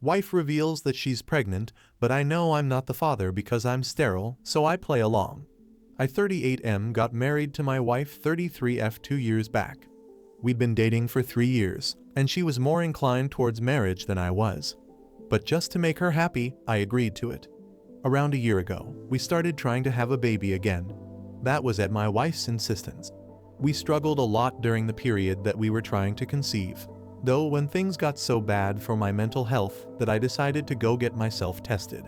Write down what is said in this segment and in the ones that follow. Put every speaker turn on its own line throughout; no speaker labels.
Wife reveals that she's pregnant, but I know I'm not the father because I'm sterile, so I play along. I 38M got married to my wife 33F 2 years back. We'd been dating for 3 years, and she was more inclined towards marriage than I was. But just to make her happy, I agreed to it. Around a year ago, we started trying to have a baby again. That was at my wife's insistence. We struggled a lot during the period that we were trying to conceive, though when things got so bad for my mental health that I decided to go get myself tested.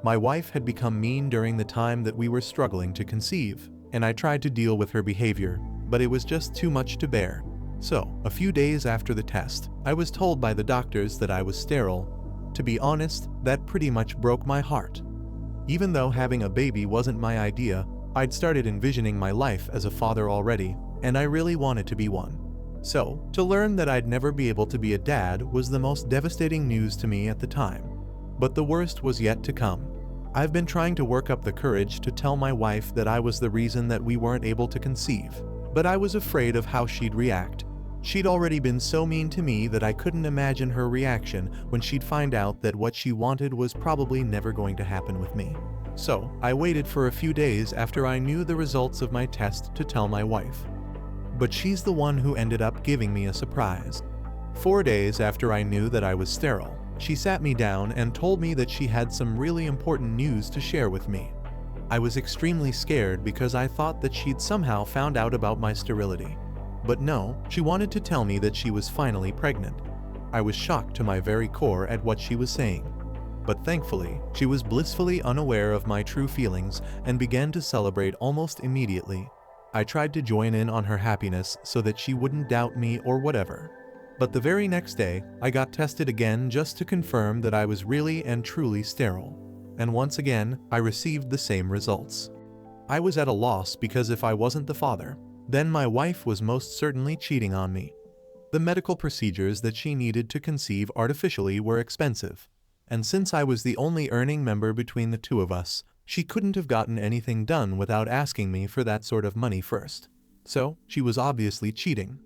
My wife had become mean during the time that we were struggling to conceive, and I tried to deal with her behavior, but it was just too much to bear. So, a few days after the test, I was told by the doctors that I was sterile. To be honest, that pretty much broke my heart. Even though having a baby wasn't my idea, I'd started envisioning my life as a father already, and I really wanted to be one. So, to learn that I'd never be able to be a dad was the most devastating news to me at the time. But the worst was yet to come. I've been trying to work up the courage to tell my wife that I was the reason that we weren't able to conceive, but I was afraid of how she'd react. She'd already been so mean to me that I couldn't imagine her reaction when she'd find out that what she wanted was probably never going to happen with me. So, I waited for a few days after I knew the results of my test to tell my wife. But she's the one who ended up giving me a surprise. 4 days after I knew that I was sterile, she sat me down and told me that she had some really important news to share with me. I was extremely scared because I thought that she'd somehow found out about my sterility. But no, she wanted to tell me that she was finally pregnant. I was shocked to my very core at what she was saying. But thankfully, she was blissfully unaware of my true feelings and began to celebrate almost immediately. I tried to join in on her happiness so that she wouldn't doubt me or whatever. But the very next day, I got tested again just to confirm that I was really and truly sterile. And once again, I received the same results. I was at a loss because if I wasn't the father, then my wife was most certainly cheating on me. The medical procedures that she needed to conceive artificially were expensive. And since I was the only earning member between the two of us, she couldn't have gotten anything done without asking me for that sort of money first. So, she was obviously cheating.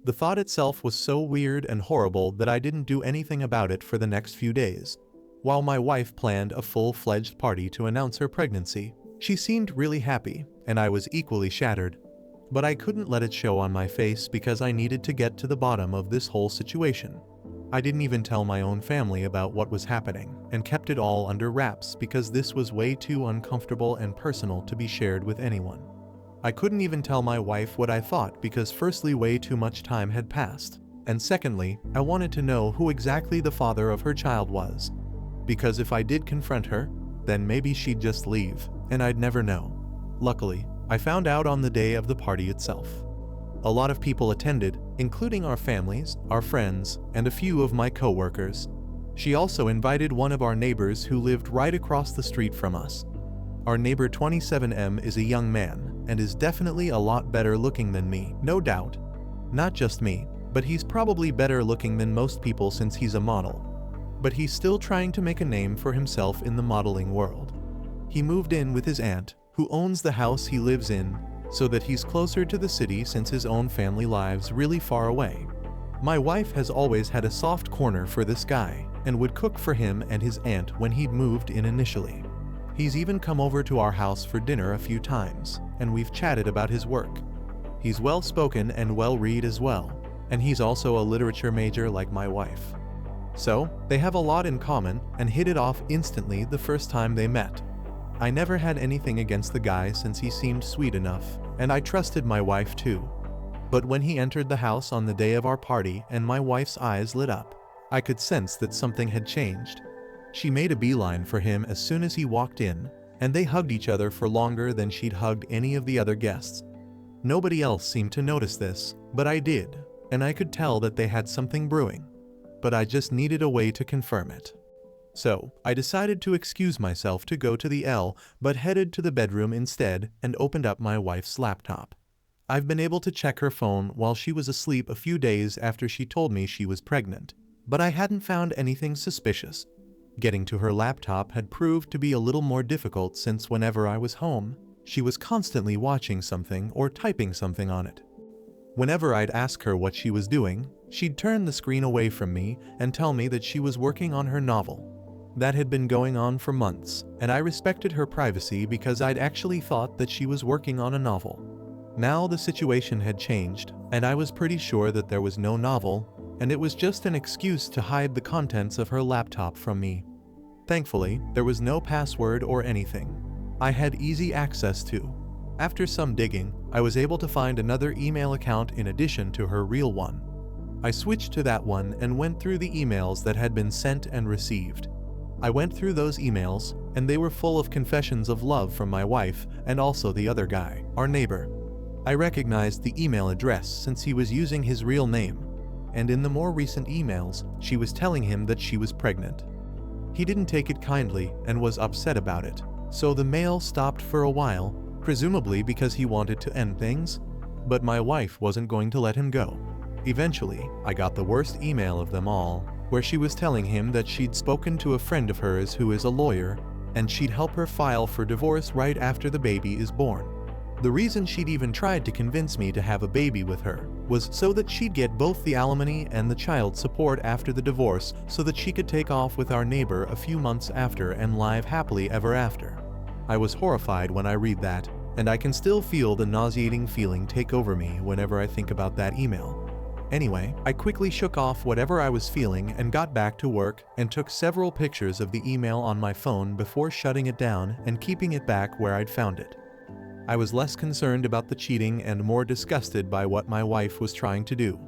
The thought itself was so weird and horrible that I didn't do anything about it for the next few days. While my wife planned a full-fledged party to announce her pregnancy, she seemed really happy, and I was equally shattered. But I couldn't let it show on my face because I needed to get to the bottom of this whole situation. I didn't even tell my own family about what was happening, and kept it all under wraps because this was way too uncomfortable and personal to be shared with anyone. I couldn't even tell my wife what I thought because firstly way too much time had passed, and secondly, I wanted to know who exactly the father of her child was. Because if I did confront her, then maybe she'd just leave, and I'd never know. Luckily, I found out on the day of the party itself. A lot of people attended, including our families, our friends, and a few of my co-workers. She also invited one of our neighbors who lived right across the street from us. Our neighbor 27M is a young man, and is definitely a lot better looking than me, no doubt. Not just me, but he's probably better looking than most people since he's a model. But he's still trying to make a name for himself in the modeling world. He moved in with his aunt, who owns the house he lives in, so that he's closer to the city since his own family lives really far away. My wife has always had a soft corner for this guy, and would cook for him and his aunt when he'd moved in initially. He's even come over to our house for dinner a few times, and we've chatted about his work. He's well-spoken and well-read as well, and he's also a literature major like my wife. So, they have a lot in common and hit it off instantly the first time they met. I never had anything against the guy since he seemed sweet enough, and I trusted my wife too. But when he entered the house on the day of our party and my wife's eyes lit up, I could sense that something had changed. She made a beeline for him as soon as he walked in, and they hugged each other for longer than she'd hugged any of the other guests. Nobody else seemed to notice this, but I did, and I could tell that they had something brewing. But I just needed a way to confirm it. So, I decided to excuse myself to go to the L, but headed to the bedroom instead and opened up my wife's laptop. I've been able to check her phone while she was asleep a few days after she told me she was pregnant, but I hadn't found anything suspicious. Getting to her laptop had proved to be a little more difficult since whenever I was home, she was constantly watching something or typing something on it. Whenever I'd ask her what she was doing, she'd turn the screen away from me and tell me that she was working on her novel. That had been going on for months, and I respected her privacy because I'd actually thought that she was working on a novel. Now the situation had changed, and I was pretty sure that there was no novel, and it was just an excuse to hide the contents of her laptop from me. Thankfully, there was no password or anything. I had easy access to. After some digging, I was able to find another email account in addition to her real one. I switched to that one and went through the emails that had been sent and received. I went through those emails, and they were full of confessions of love from my wife and also the other guy, our neighbor. I recognized the email address since he was using his real name, and in the more recent emails, she was telling him that she was pregnant. He didn't take it kindly and was upset about it, so the mail stopped for a while, presumably because he wanted to end things, but my wife wasn't going to let him go. Eventually, I got the worst email of them all, where she was telling him that she'd spoken to a friend of hers who is a lawyer, and she'd help her file for divorce right after the baby is born. The reason she'd even tried to convince me to have a baby with her was so that she'd get both the alimony and the child support after the divorce so that she could take off with our neighbor a few months after and live happily ever after. I was horrified when I read that, and I can still feel the nauseating feeling take over me whenever I think about that email. Anyway, I quickly shook off whatever I was feeling and got back to work and took several pictures of the email on my phone before shutting it down and keeping it back where I'd found it. I was less concerned about the cheating and more disgusted by what my wife was trying to do.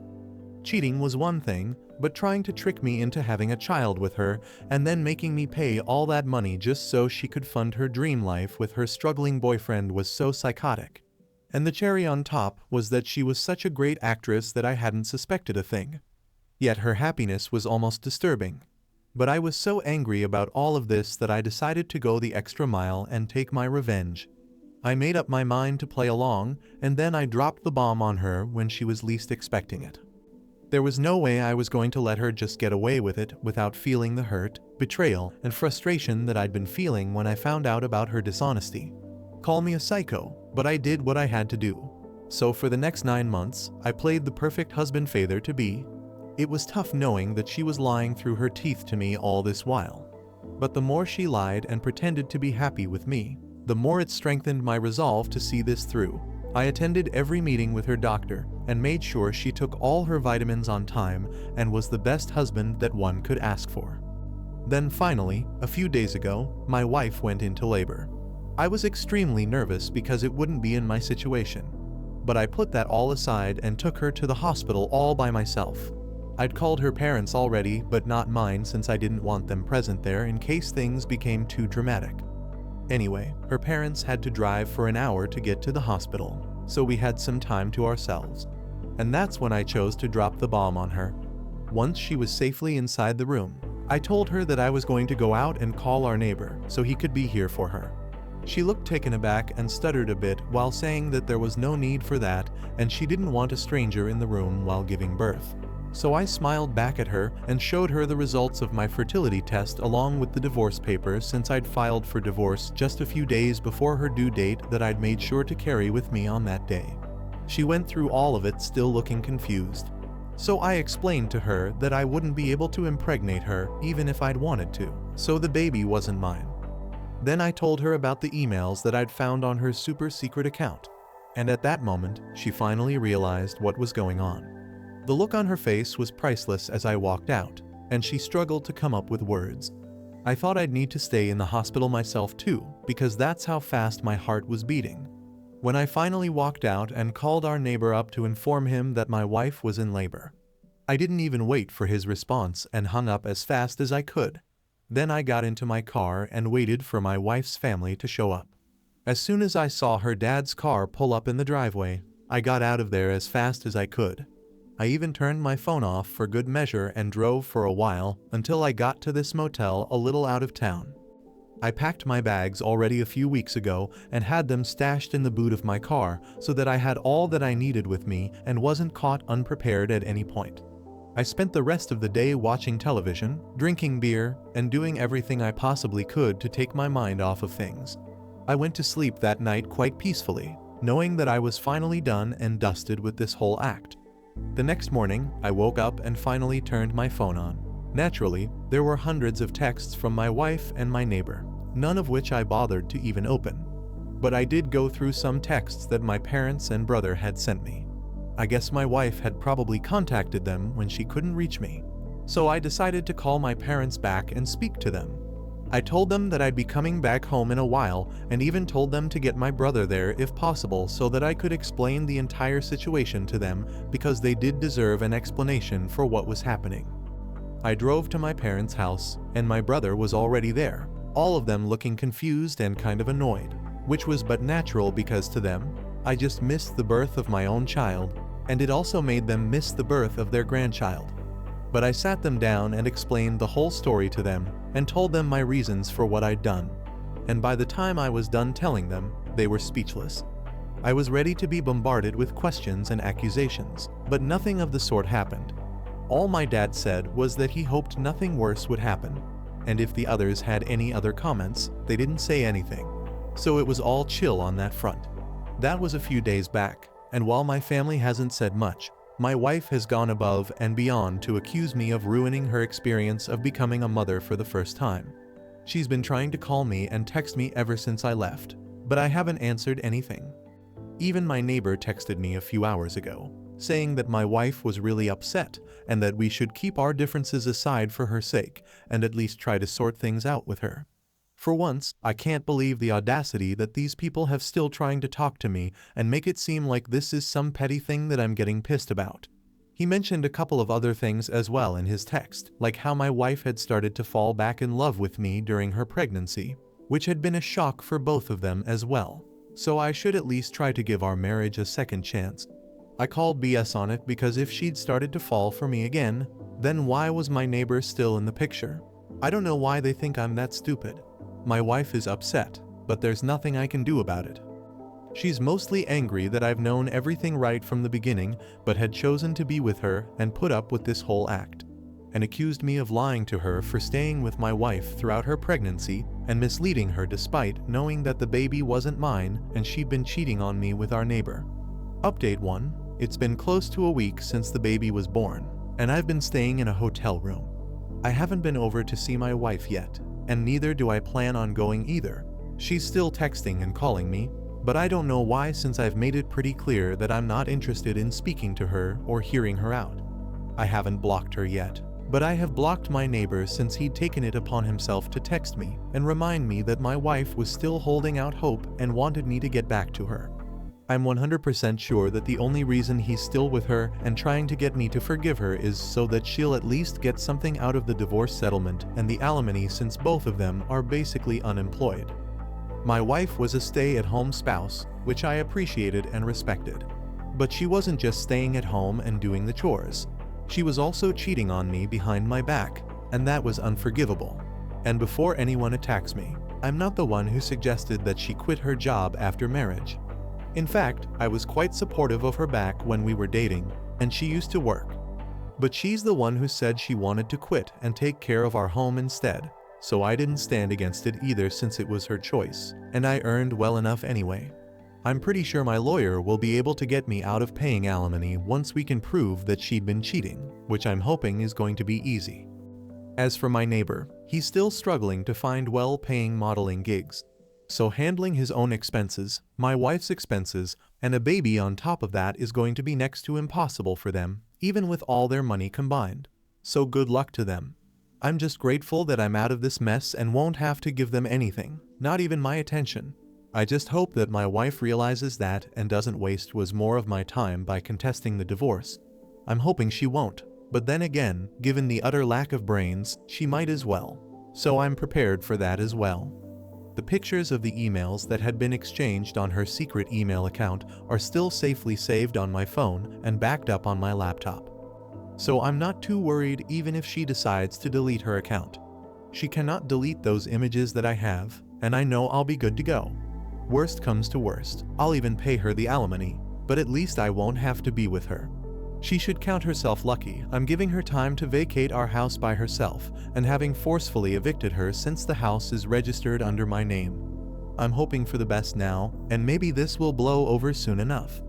Cheating was one thing, but trying to trick me into having a child with her and then making me pay all that money just so she could fund her dream life with her struggling boyfriend was so psychotic. And the cherry on top was that she was such a great actress that I hadn't suspected a thing. Yet her happiness was almost disturbing. But I was so angry about all of this that I decided to go the extra mile and take my revenge. I made up my mind to play along, and then I dropped the bomb on her when she was least expecting it. There was no way I was going to let her just get away with it without feeling the hurt, betrayal, and frustration that I'd been feeling when I found out about her dishonesty. Call me a psycho, but I did what I had to do. So for the next 9 months, I played the perfect husband father-to-be. It was tough knowing that she was lying through her teeth to me all this while. But the more she lied and pretended to be happy with me, the more it strengthened my resolve to see this through. I attended every meeting with her doctor and made sure she took all her vitamins on time and was the best husband that one could ask for. Then finally, a few days ago, my wife went into labor. I was extremely nervous because it wouldn't be in my situation. But I put that all aside and took her to the hospital all by myself. I'd called her parents already, but not mine since I didn't want them present there in case things became too dramatic. Anyway, her parents had to drive for an hour to get to the hospital, so we had some time to ourselves. And that's when I chose to drop the bomb on her. Once she was safely inside the room, I told her that I was going to go out and call our neighbor so he could be here for her. She looked taken aback and stuttered a bit while saying that there was no need for that and she didn't want a stranger in the room while giving birth. So I smiled back at her and showed her the results of my fertility test along with the divorce papers since I'd filed for divorce just a few days before her due date that I'd made sure to carry with me on that day. She went through all of it still looking confused. So I explained to her that I wouldn't be able to impregnate her even if I'd wanted to, so the baby wasn't mine. Then I told her about the emails that I'd found on her super secret account. And at that moment, she finally realized what was going on. The look on her face was priceless as I walked out, and she struggled to come up with words. I thought I'd need to stay in the hospital myself too, because that's how fast my heart was beating. When I finally walked out and called our neighbor up to inform him that my wife was in labor, I didn't even wait for his response and hung up as fast as I could. Then I got into my car and waited for my wife's family to show up. As soon as I saw her dad's car pull up in the driveway, I got out of there as fast as I could. I even turned my phone off for good measure and drove for a while until I got to this motel a little out of town. I packed my bags already a few weeks ago and had them stashed in the boot of my car so that I had all that I needed with me and wasn't caught unprepared at any point. I spent the rest of the day watching television, drinking beer, and doing everything I possibly could to take my mind off of things. I went to sleep that night quite peacefully, knowing that I was finally done and dusted with this whole act. The next morning, I woke up and finally turned my phone on. Naturally, there were hundreds of texts from my wife and my neighbor, none of which I bothered to even open. But I did go through some texts that my parents and brother had sent me. I guess my wife had probably contacted them when she couldn't reach me. So I decided to call my parents back and speak to them. I told them that I'd be coming back home in a while and even told them to get my brother there if possible so that I could explain the entire situation to them because they did deserve an explanation for what was happening. I drove to my parents' house and my brother was already there, all of them looking confused and kind of annoyed, which was but natural because to them, I just missed the birth of my own child and it also made them miss the birth of their grandchild. But I sat them down and explained the whole story to them and told them my reasons for what I'd done. And by the time I was done telling them, they were speechless. I was ready to be bombarded with questions and accusations, but nothing of the sort happened. All my dad said was that he hoped nothing worse would happen, and if the others had any other comments, they didn't say anything. So it was all chill on that front. That was a few days back, and while my family hasn't said much, my wife has gone above and beyond to accuse me of ruining her experience of becoming a mother for the first time. She's been trying to call me and text me ever since I left, but I haven't answered anything. Even my neighbor texted me a few hours ago, saying that my wife was really upset and that we should keep our differences aside for her sake and at least try to sort things out with her. For once, I can't believe the audacity that these people have still trying to talk to me and make it seem like this is some petty thing that I'm getting pissed about. He mentioned a couple of other things as well in his text, like how my wife had started to fall back in love with me during her pregnancy, which had been a shock for both of them as well. So I should at least try to give our marriage a second chance. I called BS on it because if she'd started to fall for me again, then why was my neighbor still in the picture? I don't know why they think I'm that stupid. My wife is upset, but there's nothing I can do about it. She's mostly angry that I've known everything right from the beginning, but had chosen to be with her and put up with this whole act, and accused me of lying to her for staying with my wife throughout her pregnancy and misleading her despite knowing that the baby wasn't mine and she'd been cheating on me with our neighbor. Update 1. It's been close to a week since the baby was born, and I've been staying in a hotel room. I haven't been over to see my wife yet, and neither do I plan on going either. She's still texting and calling me, but I don't know why since I've made it pretty clear that I'm not interested in speaking to her or hearing her out. I haven't blocked her yet, but I have blocked my neighbor since he'd taken it upon himself to text me and remind me that my wife was still holding out hope and wanted me to get back to her. I'm 100% sure that the only reason he's still with her and trying to get me to forgive her is so that she'll at least get something out of the divorce settlement and the alimony since both of them are basically unemployed. My wife was a stay-at-home spouse, which I appreciated and respected. But she wasn't just staying at home and doing the chores. She was also cheating on me behind my back, and that was unforgivable. And before anyone attacks me, I'm not the one who suggested that she quit her job after marriage. In fact, I was quite supportive of her back when we were dating, and she used to work. But she's the one who said she wanted to quit and take care of our home instead, so I didn't stand against it either since it was her choice, and I earned well enough anyway. I'm pretty sure my lawyer will be able to get me out of paying alimony once we can prove that she'd been cheating, which I'm hoping is going to be easy. As for my neighbor, he's still struggling to find well-paying modeling gigs. So handling his own expenses, my wife's expenses, and a baby on top of that is going to be next to impossible for them, even with all their money combined. So good luck to them. I'm just grateful that I'm out of this mess and won't have to give them anything, not even my attention. I just hope that my wife realizes that and doesn't waste more of my time by contesting the divorce. I'm hoping she won't, but then again, given the utter lack of brains, she might as well. So I'm prepared for that as well. The pictures of the emails that had been exchanged on her secret email account are still safely saved on my phone and backed up on my laptop. So I'm not too worried even if she decides to delete her account. She cannot delete those images that I have, and I know I'll be good to go. Worst comes to worst, I'll even pay her the alimony, but at least I won't have to be with her. She should count herself lucky I'm giving her time to vacate our house by herself and having forcefully evicted her since the house is registered under my name. I'm hoping for the best now, and maybe this will blow over soon enough.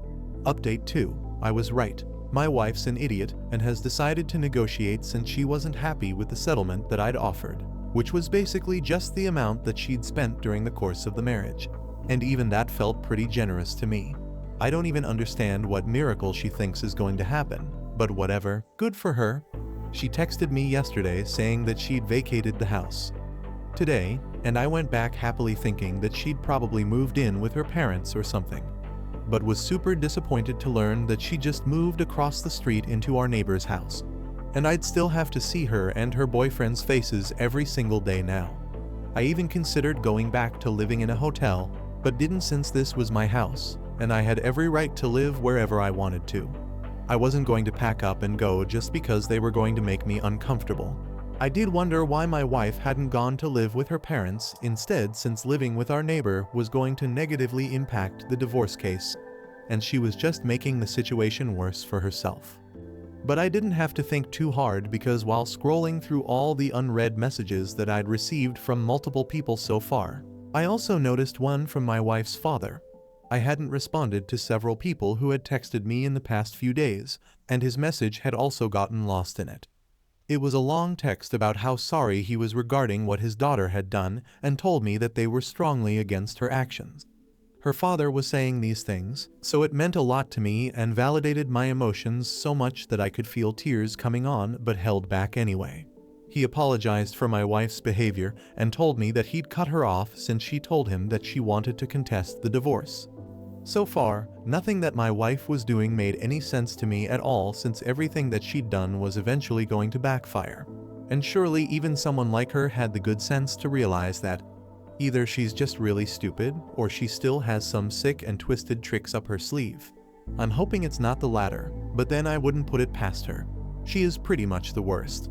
Update 2. I was right. My wife's an idiot and has decided to negotiate since she wasn't happy with the settlement that I'd offered, which was basically just the amount that she'd spent during the course of the marriage. And even that felt pretty generous to me. I don't even understand what miracle she thinks is going to happen, but whatever, good for her. She texted me yesterday saying that she'd vacated the house today, and I went back happily thinking that she'd probably moved in with her parents or something, but was super disappointed to learn that she just moved across the street into our neighbor's house. And I'd still have to see her and her boyfriend's faces every single day now. I even considered going back to living in a hotel, but didn't since this was my house, and I had every right to live wherever I wanted to. I wasn't going to pack up and go just because they were going to make me uncomfortable. I did wonder why my wife hadn't gone to live with her parents instead, since living with our neighbor was going to negatively impact the divorce case, and she was just making the situation worse for herself. But I didn't have to think too hard, because while scrolling through all the unread messages that I'd received from multiple people so far, I also noticed one from my wife's father. I hadn't responded to several people who had texted me in the past few days, and his message had also gotten lost in it. It was a long text about how sorry he was regarding what his daughter had done, and told me that they were strongly against her actions. Her father was saying these things, so it meant a lot to me and validated my emotions so much that I could feel tears coming on, but held back anyway. He apologized for my wife's behavior and told me that he'd cut her off since she told him that she wanted to contest the divorce. So far, nothing that my wife was doing made any sense to me at all, since everything that she'd done was eventually going to backfire. And surely even someone like her had the good sense to realize that either she's just really stupid, or she still has some sick and twisted tricks up her sleeve. I'm hoping it's not the latter, but then I wouldn't put it past her. She is pretty much the worst.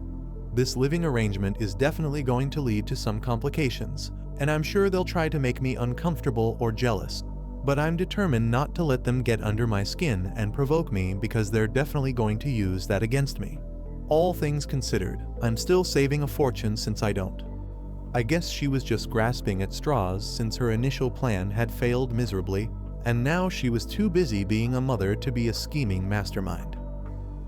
This living arrangement is definitely going to lead to some complications, and I'm sure they'll try to make me uncomfortable or jealous. But I'm determined not to let them get under my skin and provoke me, because they're definitely going to use that against me. All things considered, I'm still saving a fortune since I don't. I guess she was just grasping at straws since her initial plan had failed miserably, and now she was too busy being a mother to be a scheming mastermind.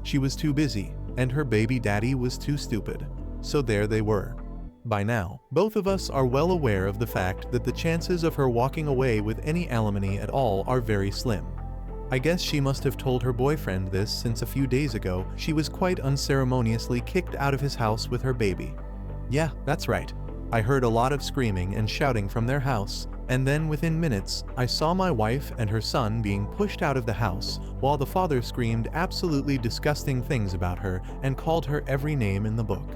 She was too busy, and her baby daddy was too stupid. So there they were. By now, both of us are well aware of the fact that the chances of her walking away with any alimony at all are very slim. I guess she must have told her boyfriend this, since a few days ago she was quite unceremoniously kicked out of his house with her baby. Yeah, that's right. I heard a lot of screaming and shouting from their house, and then within minutes, I saw my wife and her son being pushed out of the house, while the father screamed absolutely disgusting things about her and called her every name in the book.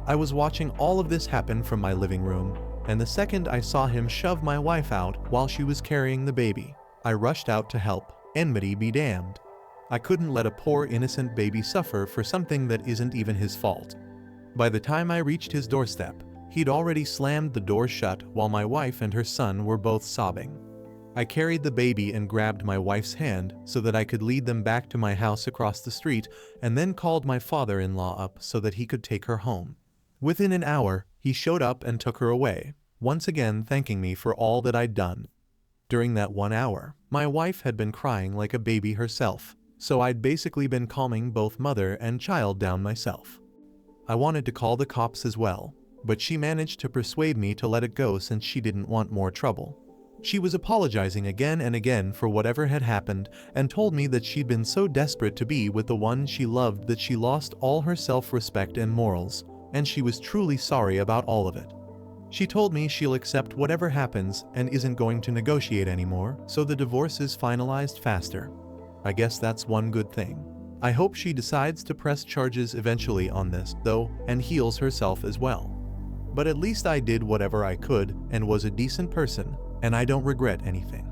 I was watching all of this happen from my living room, and the second I saw him shove my wife out while she was carrying the baby, I rushed out to help. Enmity be damned. I couldn't let a poor innocent baby suffer for something that isn't even his fault. By the time I reached his doorstep, he'd already slammed the door shut while my wife and her son were both sobbing. I carried the baby and grabbed my wife's hand so that I could lead them back to my house across the street, and then called my father-in-law up so that he could take her home. Within an hour, he showed up and took her away, once again thanking me for all that I'd done. During that 1 hour, my wife had been crying like a baby herself, so I'd basically been calming both mother and child down myself. I wanted to call the cops as well, but she managed to persuade me to let it go since she didn't want more trouble. She was apologizing again and again for whatever had happened, and told me that she'd been so desperate to be with the one she loved that she lost all her self-respect and morals, and she was truly sorry about all of it. She told me she'll accept whatever happens and isn't going to negotiate anymore, so the divorce is finalized faster. I guess that's one good thing. I hope she decides to press charges eventually on this, though, and heals herself as well. But at least I did whatever I could and was a decent person, and I don't regret anything.